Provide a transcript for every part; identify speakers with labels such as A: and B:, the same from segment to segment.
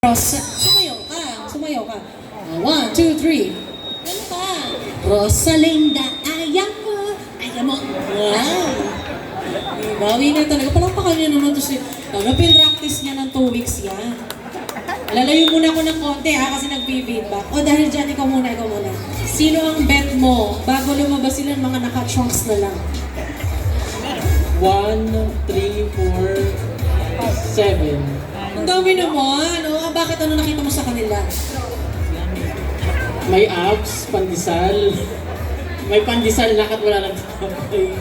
A: Sumayaw ka. Sumayaw ka. 1, 2, 3. Ano ka? Rosalinda, ayaw mo. Wow. Bawi na talaga. Palakpakan niya naman to si... Pinractice niya ng 2 weeks yan. Lalayo muna ako ng konti kasi nag-feedback. O dahil dyan, ikaw muna. Sino ang bet mo? Bago lumabas sila, mga naka-trunks na lang.
B: 1, 3, 4, 7.
A: Ang dami naman. Bakit ano nakita mo sa kanila?
B: May abs, pandesal. May pandesal na wala lang tapay.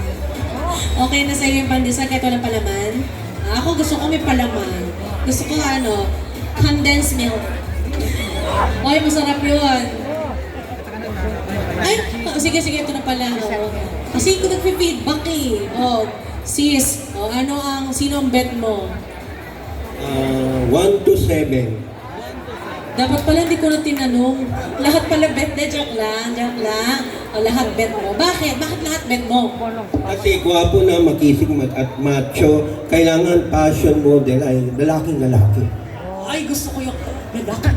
A: Okay na sa'yo yung pandesal kahit walang palaman? Ako gusto ko may palaman. Gusto ko condensed milk. Oy, masarap yun. Ay, sige, ito na pala. Kasi ko nag-feedback sis, sino ang bet mo?
C: 1 to 7.
A: Dapat pala hindi ko na tinanong. Lahat pala bet, joke lang. Lahat bet mo. Bakit? Bakit lahat bet mo?
C: Kasi gwapo na, makisig at macho. Kailangan fashion model ay lalaking lalaki.
A: Ay, gusto ko yung lalaki.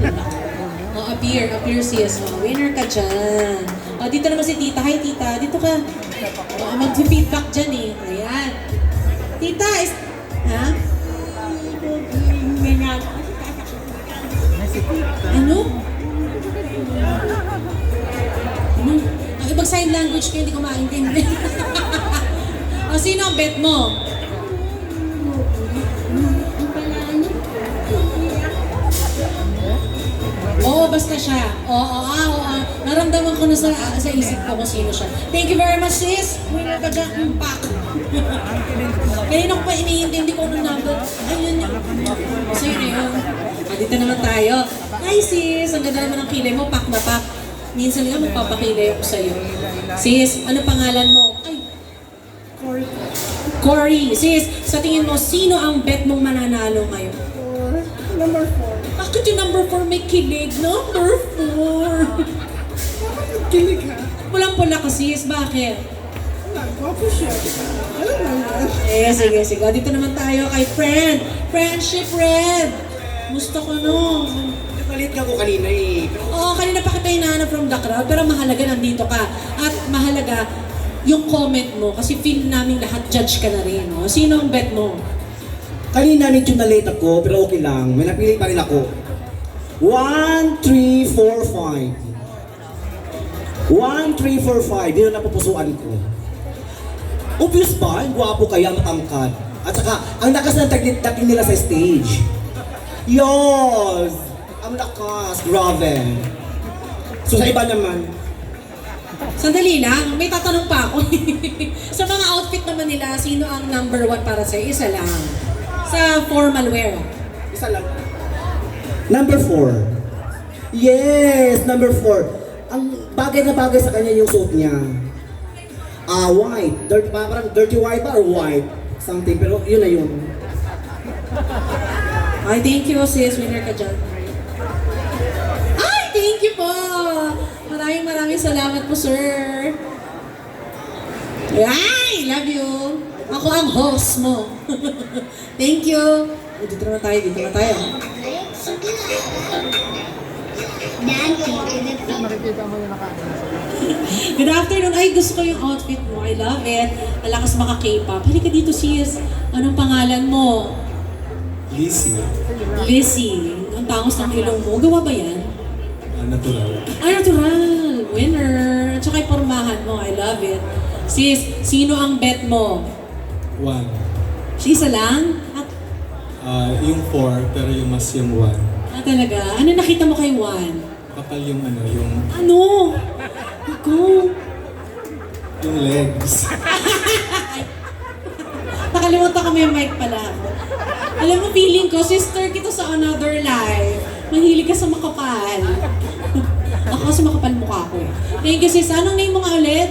A: Appear sis. Winner ka dyan. Dito naman si tita. Hi tita, dito ka. Mag-feedback dyan Ayan. Tita, ha? Ano? Ang ibang sign language ko, hindi ko maintindihan. Sino ang bet mo? Oo, basta siya. Naramdaman ko na sa isip ko kung sino siya. Thank you very much, sis. Winner ka dyan. Pak. Kanina ko pa iniintindi ko ng number. Ayun yun. So yun yun. Dito naman tayo. Hi sis, ang ganda naman ng kilay mo. Pak na pak. Minsan nga magpapakilay ako sa'yo. Sis, ano pangalan mo? Ay, Cory. Sis, sa tingin mo, sino ang bet mong mananalo ngayon?
D: Number 4.
A: Bakit yung number 4 may kilig? Number 4.
D: Kilig ha?
A: Pulang-pula ka sis, bakit?
D: Gwapo siya. Alam mo yan.
A: Sige. Dito naman tayo kay friend. Friendship Red. Gusto ko
C: Nakalit ka ko kanina
A: kanina pa kita hinahanap from the crowd, pero mahalaga nandito ka. At mahalaga yung comment mo, kasi feel namin lahat judge ka na rin. Sino ang bet mo?
C: Kanina medyo na-late ako, pero okay lang. May napili pa rin ako. 1, 3, 4, 5. 1, 3, 4, 5. Yun ang napupusuan ko. Obvious ba? Ang gwapo kaya matangkad. At saka, ang lakas ng dating nila sa stage. Yes! Ang lakas, grabe. So sa iba naman,
A: Sandali lang, may tatanong pa ako. Sa mga outfit naman nila, sino ang number 1 para sa'yo? Isa lang. Sa formal wear.
C: isa lang. Number 4. Yes, number 4. Ang bagay na bagay sa kanya yung suit niya. White. Parang dirty white ba or white? Something, pero yun na yun.
A: Ay, thank you sis. Winner ka dyan. Ay, thank you po. Maraming salamat po, sir. Ay, love you. Ako ang host mo. Thank you. Dito na tayo. Good afternoon. Ay, gusto ko yung outfit mo. I love it. Malakas maka K-pop. Halika dito, sis. Anong pangalan mo? Lizzie. Ang tangos ng ilong mo. Gawa ba yan?
E: Natural.
A: Natural. Winner. At saka yung pormahan mo. I love it. Sis, sino ang bet mo?
E: 1.
A: Isa lang?
E: Yung 4, pero yung mas yung 1.
A: Talaga? Ano nakita mo kay Juan?
E: Kapal yung yung
A: Ano? Ako?
E: yung legs.
A: Nakalimutan ko may mic pala ako. Alam mo, feeling ko, sister kita sa another life. Mahilig ka sa makapal. Ako kasi makapal mukha ko Thank you sis. Anong name mo nga ulit?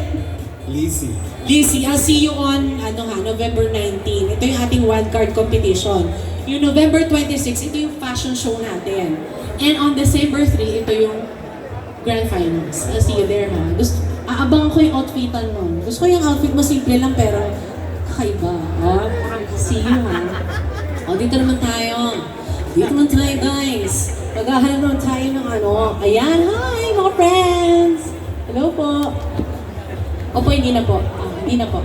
E: Lizzie.
A: Lizzie, I'll see you on November 19. Ito yung ating wildcard competition. Yung November 26, ito yung fashion show natin. And on December 3, ito yung grand finals. I'll see you there aabangan ko yung outfitan mo. Gusto ko yung outfit mo simple lang pero kakaiba. See you Dito naman tayo. Dito naman tayo guys. Maghahanap naman tayo ng ano. Ayan, hi mga friends! Hello po. Opo, hindi na po. Hindi na po.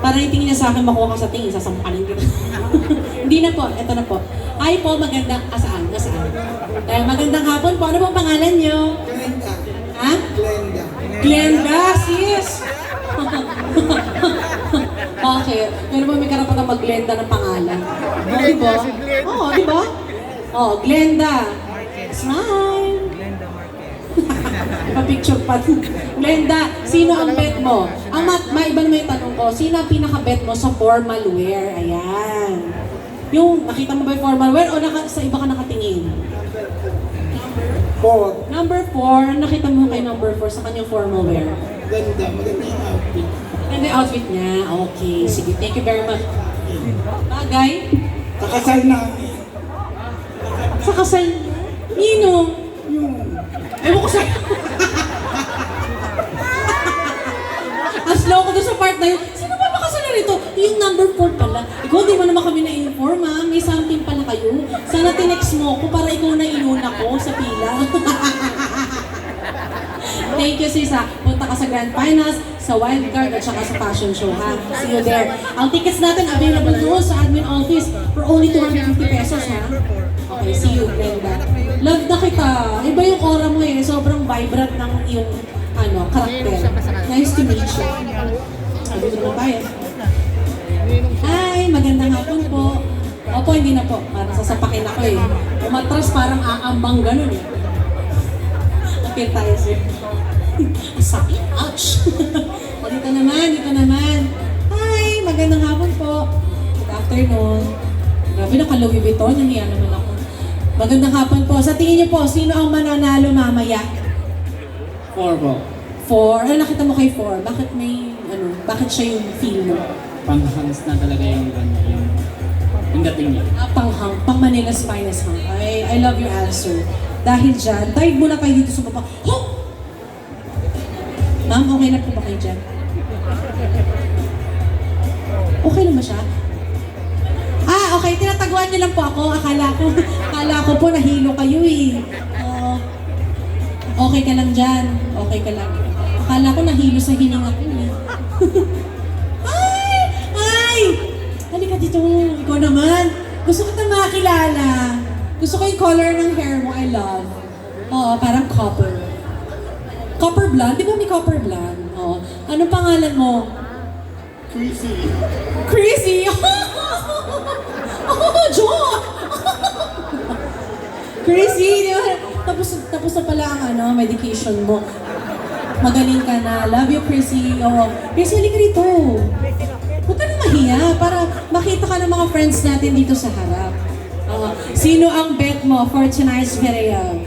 A: Parang yung tingin niya sa akin, makuha ka sa tingin, sasampalin kita. Hindi na po, eto na po. Hi po, magandang, asaan? Nasaan? Magandang hapon po. Ano pong pangalan niyo?
D: Glenda.
A: Ha?
D: Glenda.
A: Glenda, sis! Bakit? Pero ba may karapatan mag-Glenda ng pangalan? Oh, di ba? Oo, di ba? Oh, Glenda. Smile! Pa-picture pa. Glenda, sino ang bet mo? Ang maiba naman yung tanong ko, sino ang pinaka-bet mo sa formal wear? Ayan. Yung, nakita mo ba yung formal wear o sa iba ka nakatingin?
D: 4.
A: Number 4, nakita mo kay number 4 sa kanyang formal wear.
D: Ganda. Maganda yung outfit.
A: And the outfit niya, okay. Sige, thank you very much. Bagay,
D: Kakasal namin.
A: sa kasal, Nino.
D: Yung
A: Ewan ko sa'yo. Ang slow ko doon sa part na yun. Sino ba makasal na rito? Yung number 4 pala. Ikaw, di mo naman kami na-inform ha. May something pala kayo. Sana tinext mo ko para ikaw na inuna ko sa pila. Thank you, sis ha. Punta ka sa Grand Finals, sa Wildcard, at saka sa fashion show ha. See you there. Ang tickets natin available doon sa admin office for only 250 pesos ha. Okay, see you, Glenda. Love na kita. Iba yung aura mo eh. Sobrang vibrant ng iyong karakter. Nice to meet you. Dito naman tayo. Hi, magandang hapon po. Opo, hindi na po. Parang sasapakin ako eh. Umatras parang aambang ganun eh. Appear tayo sir. Sakit. Ouch! Dito naman. Hi, magandang hapon po. Good afternoon. Grabe na ka-Louis Vuitton. Nahiya naman ako. Magandang hapon po. Sa tingin niyo po, sino ang mananalo mamaya?
B: 4 po.
A: 4? Ano nakita mo kay 4? Bakit bakit siya yung feel mo?
B: Pang-hangs na talaga yung dating niya.
A: Panghang, pang Manila's finest hang. I love your answer. Dahil dyan, dive muna kayo dito sa baba. Ho! Ma'am, okay na po ba kayo dyan? Okay na ba siya? Okay. Tinataguan niyo lang po ako. Akala ko po nahilo kayo eh. Okay ka lang dyan. Okay ka lang. Akala ko nahilo sa hininga ko eh. Ay! Halika dito. Ikaw naman. Gusto kita makilala. Gusto ko yung color ng hair mo. I love. Oo, parang copper. Copper blonde? Di ba may copper blonde? Oo. Anong pangalan mo? Chrissy! Oh, John! Chrissy, di ba? Tapos na pala ang medication mo. Magaling ka na. Love you, Chrissy. Oh. Chrissy, halika rito. Huwag ka na mahiya para makita ka ng mga friends natin dito sa harap. Sino ang bet mo for tonight's video?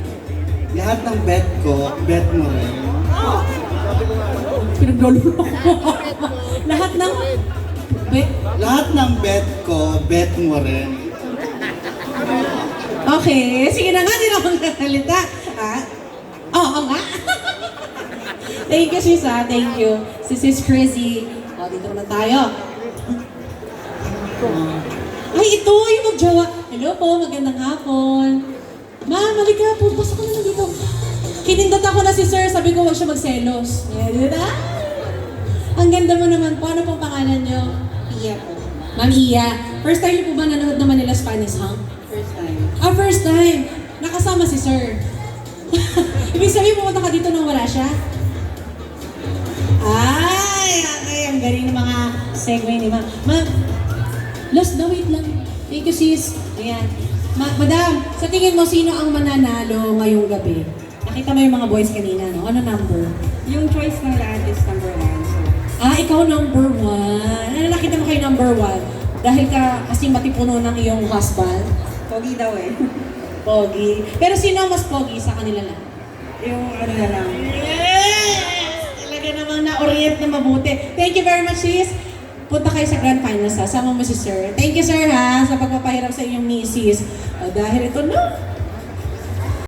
F: Lahat ng bet ko, bet mo rin.
A: Pinaglolo ko. Lahat ng bet?
F: Lahat ng bet ko, bet mo rin.
A: Okay, sige na nga, di na akong kasalita. Oo nga. Thank you, sis ha. Thank you. Sis Chrissy. Dito naman tayo. Ay, ito yung magjawa. Hello po, magandang hapon. Ma'am, halika po. Pasok ka na dito. Kinindot ako na si sir. Sabi ko, huwag siya magselos. Ang ganda mo naman po. Ano pong pangalan niyo? Iya po. Ma'am Iya. First time niyo po ba nanonood naman nila Spanish Hang?
D: first time.
A: First time. Nakasama si sir. Ibig sabihin, pumunta ka dito nang wala siya? Ay, okay. Ang galing ng mga segue ni ma'am. Ma'am, last na, wait lang. Thank you, sis. Ayan. Madam, sa tingin mo, sino ang mananalo ngayong gabi? Nakita mo yung mga boys kanina, no? Ano number?
D: Yung choice ng lahat is number 1. So,
A: Ikaw number 1. Ano nakita mo kayo number 1? Dahil ka kasi matipuno ng iyong husband?
D: pogi daw eh.
A: Pogi. Pero sino ang mas pogi sa kanila lang?
D: Yung ano na lang.
A: Yes! Talaga namang na-orient na mabuti. Thank you very much, sis. Punta kayo sa Grand Finals ha. Sama mo si sir. Thank you, sir ha, sa pagpapahirap sa inyong misis. Dahil ito, no?